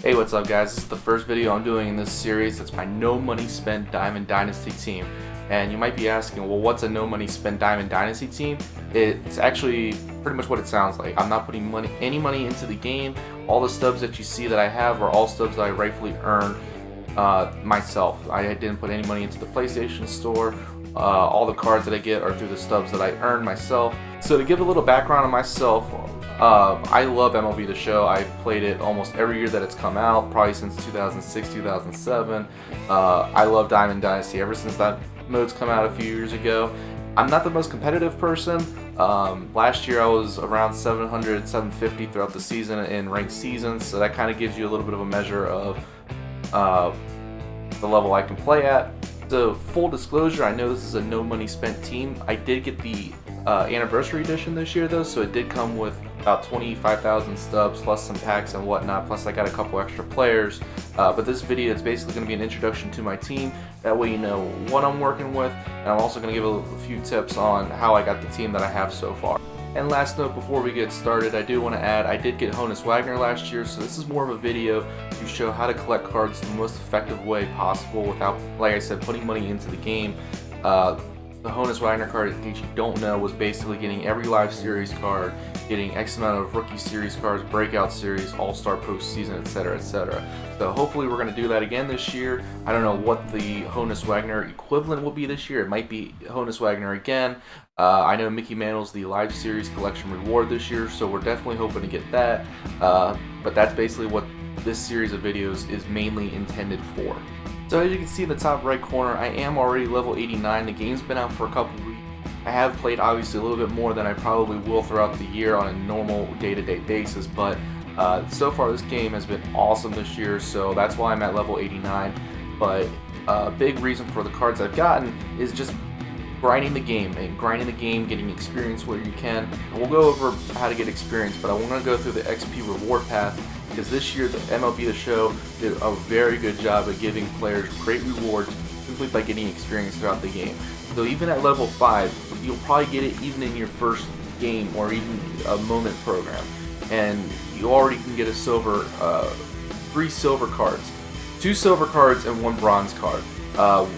Hey, what's up guys? This is the first video I'm doing in this series. It's my no money spent Diamond Dynasty team. And you might be asking, well, what's a no money spent Diamond Dynasty team? It's actually pretty much what it sounds like. I'm not putting any money into the game. All the stubs that you see that I have are all stubs that I rightfully earned myself. I didn't put any money into the PlayStation Store. All the cards that I get are through the stubs that I earned myself. So to give a little background on myself, I love MLB The Show. I've played it almost every year that it's come out, probably since 2006, 2007. I love Diamond Dynasty ever since that mode's come out a few years ago. I'm not the most competitive person. Last year I was around 700, 750 throughout the season in ranked seasons, so that kind of gives you a little bit of a measure of the level I can play at. So full disclosure, I know this is a no money spent team. I did get the anniversary edition this year though, so it did come with about 25,000 stubs plus some packs and whatnot, plus I got a couple extra players. But this video is basically going to be an introduction to my team. That way you know what I'm working with, and I'm also going to give a few tips on how I got the team that I have so far. And last note before we get started, I do want to add I did get Honus Wagner last year, so this is more of a video to show how to collect cards the most effective way possible without, like I said, putting money into the game. The Honus Wagner card, in case you don't know, was basically getting every live series card, getting X amount of rookie series cards, breakout series, all-star postseason, etc., etc. So hopefully we're going to do that again this year. I don't know what the Honus Wagner equivalent will be this year. It might be Honus Wagner again. I know Mickey Mantle's the live series collection reward this year, so we're definitely hoping to get that. But that's basically what this series of videos is mainly intended for. So as you can see in the top right corner, I am already level 89. The game's been out for a couple weeks. I have played obviously a little bit more than I probably will throughout the year on a normal day-to-day basis, but so far this game has been awesome this year, so that's why I'm at level 89. But a big reason for the cards I've gotten is just grinding the game, getting experience where you can. And we'll go over how to get experience, but I want to go through the XP reward path, because this year the MLB The Show did a very good job of giving players great rewards simply by getting experience throughout the game. So even at level 5, you'll probably get it even in your first game or even a moment program. And you already can get a silver, 3 silver cards, 2 silver cards and 1 bronze card.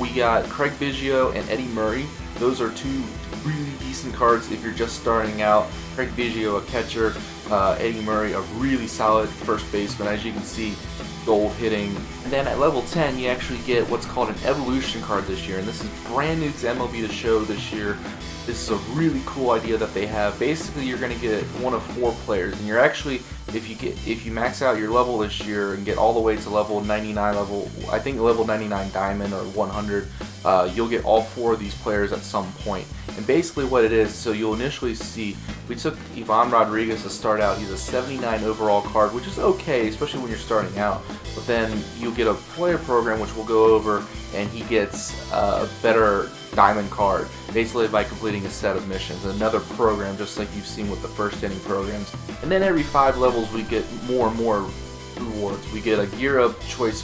We got Craig Biggio and Eddie Murray. Those are 2 really decent cards if you're just starting out. Craig Biggio, a catcher, Eddie Murray, a really solid first baseman, as you can see, gold hitting. And then at level 10, you actually get what's called an evolution card this year, and this is brand new to MLB The Show this year. This is a really cool idea that they have. Basically, you're going to get one of 4 players, and you're actually, if you max out your level this year and get all the way to level 99, I think level 99 diamond or 100, you'll get all 4 of these players at some point. And basically what it is, so you'll initially see, we took Ivan Rodriguez to start out. He's a 79 overall card, which is okay, especially when you're starting out. But then you'll get a player program, which we'll go over, and he gets a better diamond card, basically by completing a set of missions. Another program, just like you've seen with the first inning programs. And then every 5 levels, we get more and more rewards. We get a Gear Up choice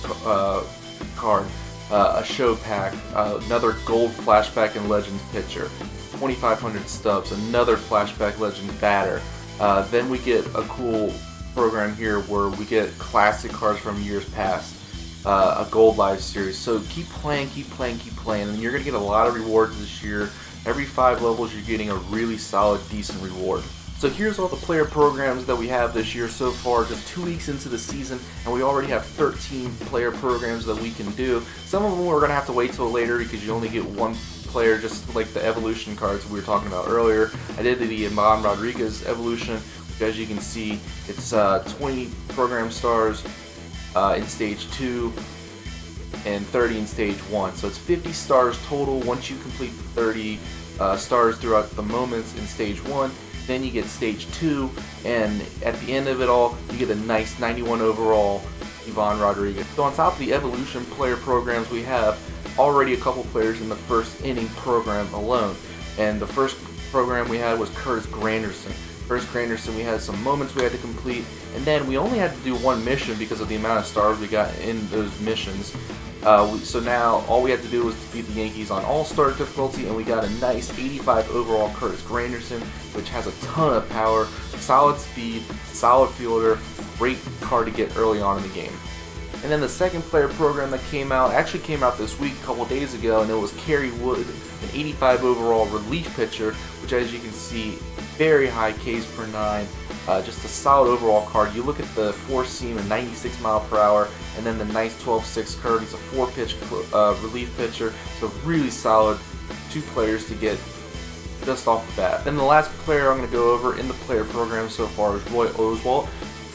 card, a show pack, another gold flashback and legends pitcher, 2,500 stubs, another flashback legend batter. Then we get a cool program here where we get classic cards from years past, a gold live series. So keep playing, and you're going to get a lot of rewards this year. Every 5 levels you're getting a really solid, decent reward. So here's all the player programs that we have this year so far, just 2 weeks into the season, and we already have 13 player programs that we can do. Some of them we're going to have to wait till later because you only get 1 player, just like the evolution cards we were talking about earlier. I did the Ivan Rodriguez evolution, which as you can see, it's 20 program stars in stage 2 and 30 in stage 1. So it's 50 stars total once you complete the 30 stars throughout the moments in stage 1. Then you get stage 2, and at the end of it all, you get a nice 91 overall Ivan Rodriguez. So on top of the evolution player programs, we have already a couple players in the first inning program alone. And the first program we had was Curtis Granderson. We had some moments we had to complete, and then we only had to do 1 mission because of the amount of stars we got in those missions. So now all we had to do was defeat the Yankees on All-Star difficulty, and we got a nice 85 overall Curtis Granderson, which has a ton of power. solid speed, solid fielder, great card to get early on in the game. And then the second player program that actually came out this week, a couple days ago, and it was Kerry Wood, an 85 overall relief pitcher, which, as you can see, very high Ks per 9, just a solid overall card. You look at the 4-seam at 96 mph, and then the nice 12-6 curve. He's a 4-pitch relief pitcher, so really solid 2 players to get just off the bat. Then the last player I'm going to go over in the player program so far is Roy Oswalt.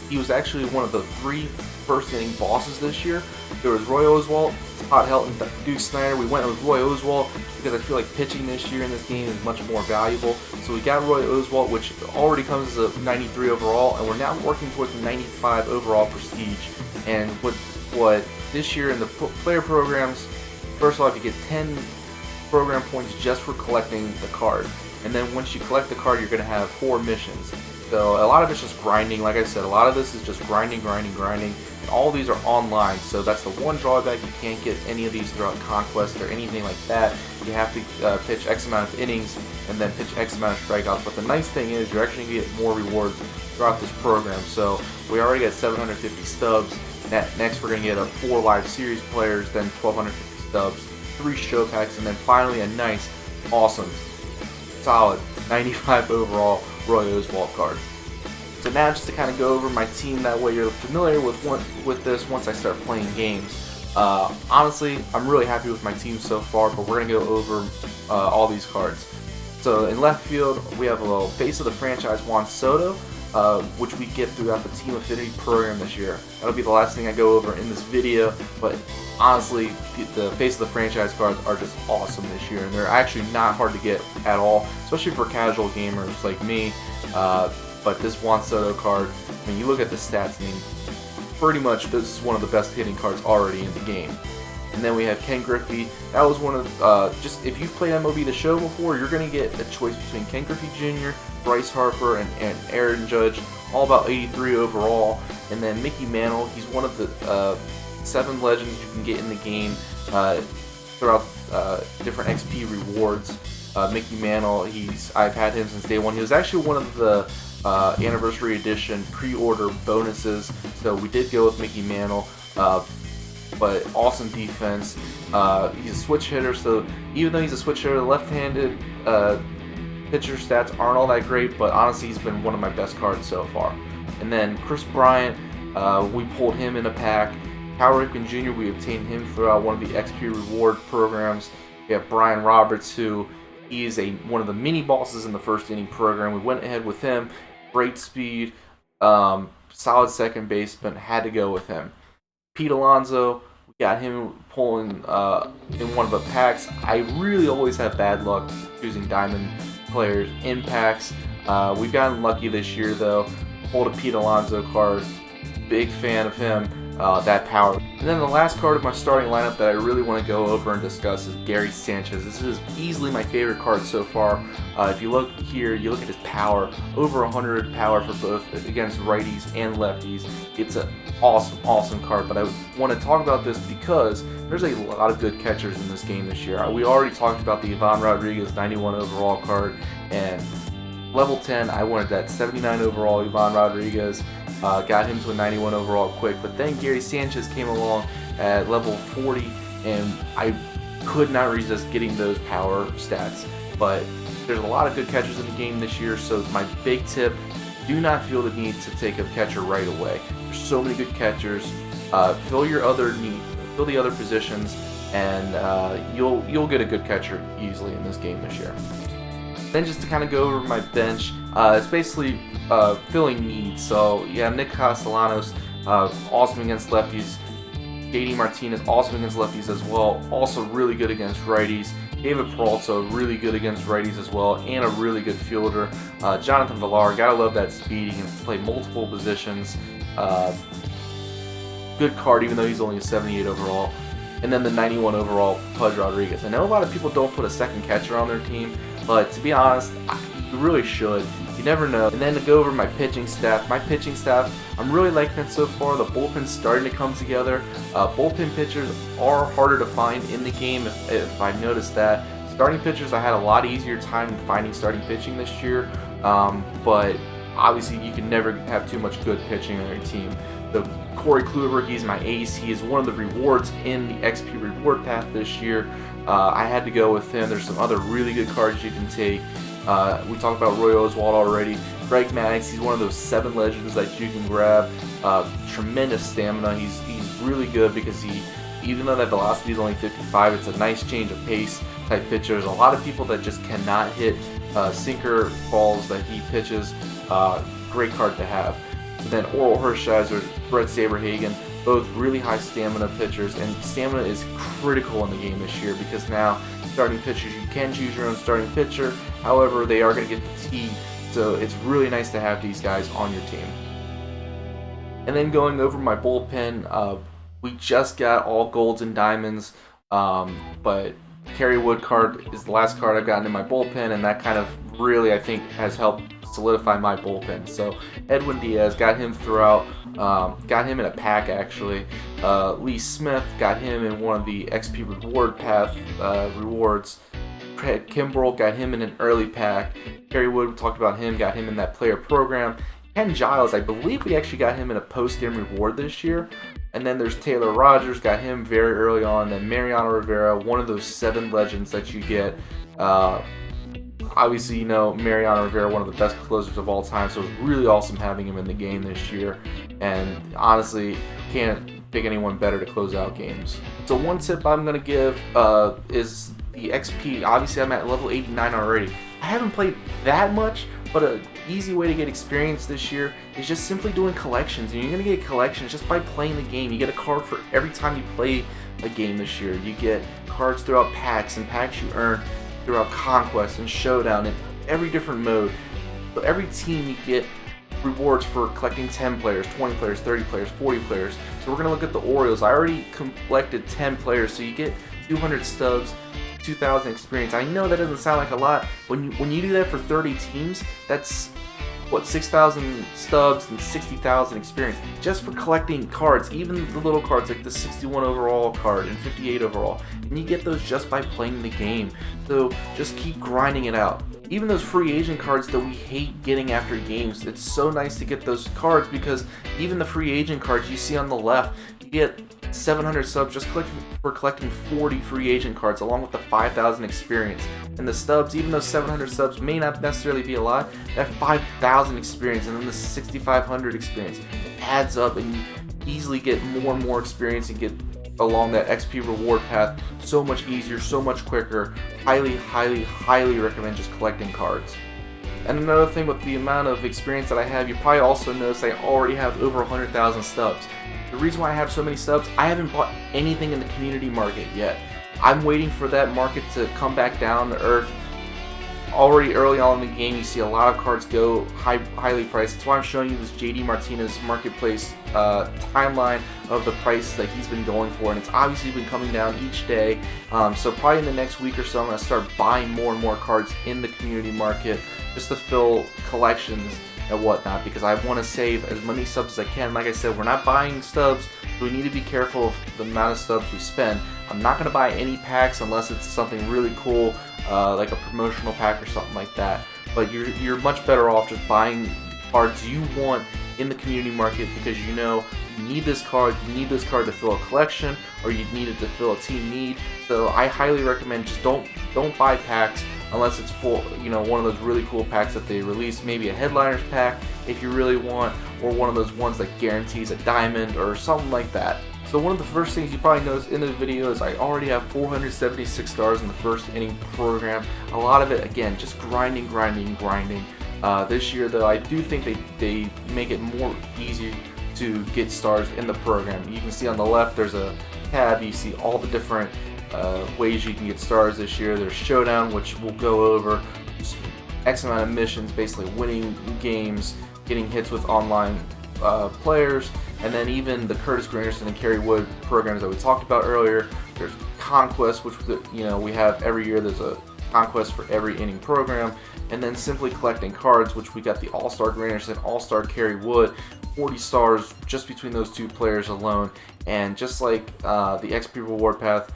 He was actually one of the 3 first inning bosses this year. There was Roy Oswalt, Todd Helton, Duke Snyder. We went with Roy Oswalt because I feel like pitching this year in this game is much more valuable. So we got Roy Oswalt, which already comes as a 93 overall, and we're now working towards the 95 overall prestige. And what this year in the player programs, first off, you get 10 program points just for collecting the card. And then once you collect the card, you're going to have 4 missions. So a lot of it's just grinding. Like I said, a lot of this is just grinding. And all these are online, so that's the one drawback. You can't get any of these throughout Conquest or anything like that. You have to pitch X amount of innings and then pitch X amount of strikeouts. But the nice thing is you're actually going to get more rewards throughout this program. So we already got 750 stubs. Next we're going to get 4 live series players, then 1,250 stubs, 3 show packs, and then finally a nice, awesome, solid 95 overall Roy Oswalt card. So now just to kind of go over my team, that way you're familiar with this once I start playing games. Honestly, I'm really happy with my team so far, but we're going to go over all these cards. So in left field, we have a little face of the franchise, Juan Soto, which we get throughout the Team Affinity program this year. That'll be the last thing I go over in this video, but honestly, the face of the franchise cards are just awesome this year, and they're actually not hard to get at all, especially for casual gamers like me. But this Juan Soto card, I mean, you look at the stats, I mean, pretty much this is one of the best hitting cards already in the game. And then we have Ken Griffey. That was one of, just if you've played MLB The Show before, you're going to get a choice between Ken Griffey Jr., Bryce Harper, and Aaron Judge, all about 83 overall. And then Mickey Mantle, he's one of the 7 legends you can get in the game throughout different XP rewards. Mickey Mantle, I've had him since day one. He was actually one of the anniversary edition pre-order bonuses, so we did go with Mickey Mantle. But awesome defense. He's a switch hitter, so even though he's a switch hitter, the left-handed pitcher stats aren't all that great, but honestly he's been one of my best cards so far. And then Chris Bryant, we pulled him in a pack. Cal Ripken Jr., we obtained him throughout one of the XP reward programs. We have Brian Roberts, who is one of the mini bosses in the first inning program. We went ahead with him. Great speed, solid second baseman, had to go with him. Pete Alonso, we got him pulling in one of the packs. I really always have bad luck choosing diamond players in packs. We've gotten lucky this year though. Pulled a Pete Alonso card. Big fan of him. That power. And then the last card of my starting lineup that I really want to go over and discuss is Gary Sanchez. This is easily my favorite card so far. If you look here, you look at his power, over 100 power for both against righties and lefties. It's an awesome card, but I want to talk about this because there's a lot of good catchers in this game this year. We already talked about the Ivan Rodriguez 91 overall card, and level 10, I wanted that 79 overall Ivan Rodriguez. Got him to a 91 overall quick, but then Gary Sanchez came along at level 40, and I could not resist getting those power stats. But there's a lot of good catchers in the game this year, so my big tip, do not feel the need to take a catcher right away. There's so many good catchers. Fill the other positions, and you'll get a good catcher easily in this game this year. Then just to kind of go over my bench, it's basically filling needs. So yeah, Nick Castellanos, awesome against lefties. JD Martinez, awesome against lefties as well. Also really good against righties. David Peralta, really good against righties as well, and a really good fielder. Jonathan Villar, gotta love that speed. He can play multiple positions. Good card, even though he's only a 78 overall. And then the 91 overall, Pudge Rodriguez. I know a lot of people don't put a second catcher on their team, but to be honest, you really should. You never know. And then to go over my pitching staff. I'm really liking it so far. The bullpen's starting to come together. Bullpen pitchers are harder to find in the game, if I've noticed that. Starting pitchers, I had a lot easier time finding starting pitching this year, but obviously you can never have too much good pitching on your team. The Corey Kluber, he's my ace. He is one of the rewards in the XP reward path this year. I had to go with him. There's some other really good cards you can take. We talked about Roy Oswalt already. Greg Maddox, he's one of those 7 legends that you can grab. Tremendous stamina. He's really good because even though that velocity is only 55, it's a nice change of pace type pitcher. There's a lot of people that just cannot hit sinker balls that he pitches. Great card to have. And then Oral Hershiser, Brett Saberhagen, both really high stamina pitchers, and stamina is critical in the game this year because now starting pitchers, you can choose your own starting pitcher. However, they are going to get fatigued, so it's really nice to have these guys on your team. And then going over my bullpen, we just got all golds and diamonds, but Kerry Wood card is the last card I've gotten in my bullpen, and that kind of really, I think, has helped solidify my bullpen. So Edwin Diaz, got him throughout, got him in a pack actually. Lee Smith, got him in one of the XP reward path rewards. Craig Kimbrell, got him in an early pack. Kerry Wood, we talked about him, got him in that player program. Ken Giles, I believe we actually got him in a post-game reward this year. And then there's Taylor Rogers, got him very early on. Then Mariano Rivera, one of those 7 legends that you get. Obviously, you know, Mariano Rivera, one of the best closers of all time, so it was really awesome having him in the game this year. And honestly, can't pick anyone better to close out games. So one tip I'm going to give is the XP. Obviously, I'm at level 89 already. I haven't played that much, but an easy way to get experience this year is just simply doing collections. And you're going to get collections just by playing the game. You get a card for every time you play a game this year. You get cards throughout packs, and packs you earn throughout Conquest and Showdown in every different mode. So every team you get rewards for collecting 10 players, 20 players, 30 players, 40 players. So we're going to look at the Orioles. I already collected 10 players, so you get 200 stubs, 2,000 experience. I know that doesn't sound like a lot. When you do that for 30 teams, that's what, 6,000 stubs and 60,000 experience just for collecting cards, even the little cards like the 61 overall card and 58 overall. And you get those just by playing the game. So just keep grinding it out. Even those free agent cards that we hate getting after games, it's so nice to get those cards because even the free agent cards you see on the left, you get 700 subs just for collecting 40 free agent cards along with the 5,000 experience. And the stubs, even though 700 subs may not necessarily be a lot, that 5,000 experience and then the 6,500 experience adds up, and you easily get more and more experience and get along that XP reward path so much easier, so much quicker. Highly, highly, highly recommend just collecting cards. And another thing with the amount of experience that I have, you probably also noticed I already have over 100,000 stubs. The reason why I have so many stubs, I haven't bought anything in the community market yet. I'm waiting for that market to come back down to earth. Already early on in the game, you see a lot of cards go highly priced. That's why I'm showing you this JD Martinez marketplace timeline of the prices that he's been going for, and it's obviously been coming down each day. So probably in the next week or so, I'm going to start buying more and more cards in the community market just to fill collections and whatnot, because I want to save as many subs as I can. Like I said, we're not buying stubs, so we need to be careful of the amount of stubs we spend. I'm not going to buy any packs unless it's something really cool, like a promotional pack or something like that. But you're much better off just buying cards you want in the community market, because you know you need this card to fill a collection, or you need it to fill a team need. So I highly recommend just don't buy packs unless it's full, you know, one of those really cool packs that they release, maybe a headliners pack if you really want, or one of those ones that guarantees a diamond or something like that. So one of the first things you probably notice in this video is I already have 476 stars in the first inning program. A lot of it, again, just grinding. This year, though, I do think they make it more easy to get stars in the program. You can see on the left there's a tab. You see all the different ways you can get stars this year. There's Showdown, which we'll go over. X amount of missions, basically winning games, getting hits with online players, and then even the Curtis Granderson and Kerry Wood programs that we talked about earlier. There's Conquest, which we have every year. There's a Conquest for every inning program, and then simply collecting cards, which we got the All-Star Granderson, All-Star Kerry Wood, 40 stars just between those two players alone. And just like the XP reward path,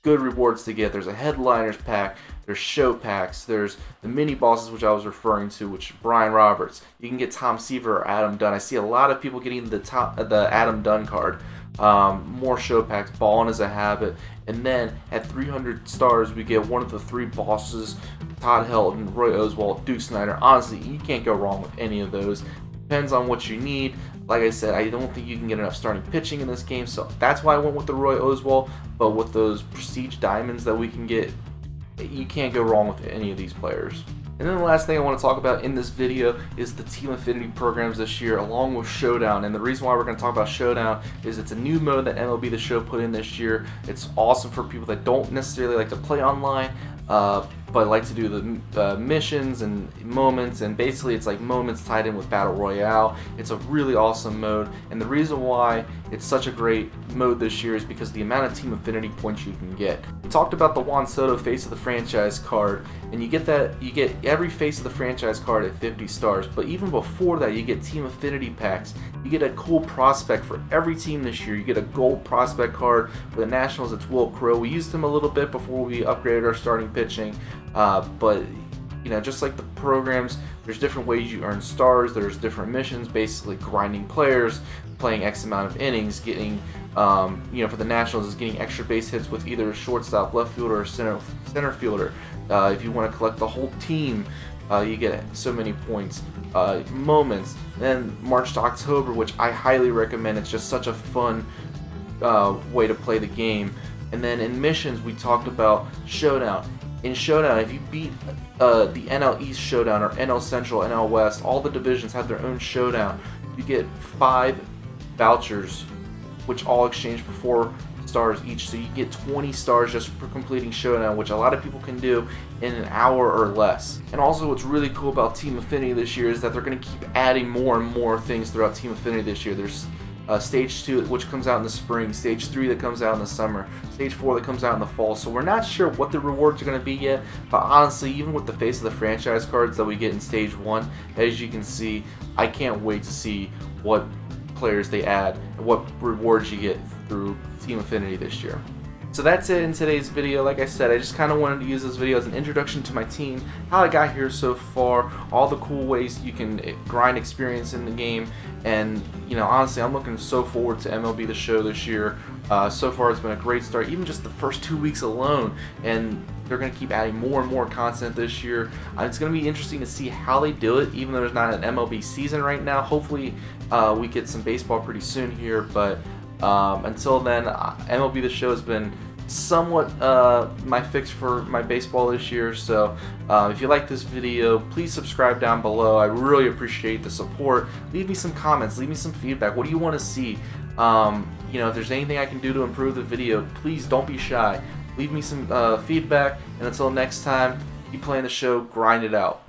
good rewards to get. There's a headliners pack, there's show packs, there's the mini bosses, which I was referring to, which Brian Roberts. You can get Tom Seaver or Adam Dunn. I see a lot of people getting the Adam Dunn card. More show packs, Balling is a Habit, and then at 300 stars we get one of the 3 bosses, Todd Helton, Roy Oswalt, Duke Snyder. Honestly, you can't go wrong with any of those. Depends on what you need. Like I said, I don't think you can get enough starting pitching in this game, so that's why I went with the Roy Oswalt. But with those prestige diamonds that we can get, you can't go wrong with any of these players. And then the last thing I want to talk about in this video is the Team Affinity programs this year, along with Showdown. And the reason why we're going to talk about Showdown is it's a new mode that MLB The Show put in this year. It's awesome for people that don't necessarily like to play online, but like to do the missions and moments, and basically it's like moments tied in with Battle Royale. It's a really awesome mode, and the reason why it's such a great mode this year is because of the amount of Team Affinity points you can get. We talked about the Juan Soto Face of the Franchise card, and you get every Face of the Franchise card at 50 stars, but even before that you get Team Affinity packs. You get a cool prospect for every team this year. You get a gold prospect card. For the Nationals, it's Will Crow. We used him a little bit before we upgraded our starting pitching. But you know, just like the programs, there's different ways you earn stars. There's different missions, basically grinding players, playing X amount of innings, getting for the Nationals is getting extra base hits with either a shortstop, left fielder, or center fielder. If you want to collect the whole team, you get so many points. Moments, then March to October, which I highly recommend. It's just such a fun way to play the game. And then in missions, we talked about Showdown. In Showdown, if you beat the NL East Showdown or NL Central, NL West, all the divisions have their own Showdown. You get 5 vouchers, which all exchange for 4 stars each. So you get 20 stars just for completing Showdown, which a lot of people can do in an hour or less. And also what's really cool about Team Affinity this year is that they're going to keep adding more and more things throughout Team Affinity this year. There's Stage 2, which comes out in the spring, Stage 3 that comes out in the summer, Stage 4 that comes out in the fall. So we're not sure what the rewards are going to be yet, but honestly, even with the Face of the Franchise cards that we get in Stage 1, as you can see, I can't wait to see what players they add and what rewards you get through Team Affinity this year. So that's it in today's video. Like I said, I just kind of wanted to use this video as an introduction to my team, how I got here so far, all the cool ways you can grind experience in the game, and you know, honestly, I'm looking so forward to MLB The Show this year. So far it's been a great start, even just the first 2 weeks alone, and they're going to keep adding more and more content this year. It's going to be interesting to see how they do it, even though there's not an MLB season right now. Hopefully we get some baseball pretty soon here, but until then, MLB The Show has been somewhat my fix for my baseball this year. So if you like this video, please subscribe down below. I really appreciate the support. Leave me some comments, leave me some feedback. What do you want to see? You know, if there's anything I can do to improve the video, please don't be shy. Leave me some feedback, and until next time, keep playing the show, grind it out.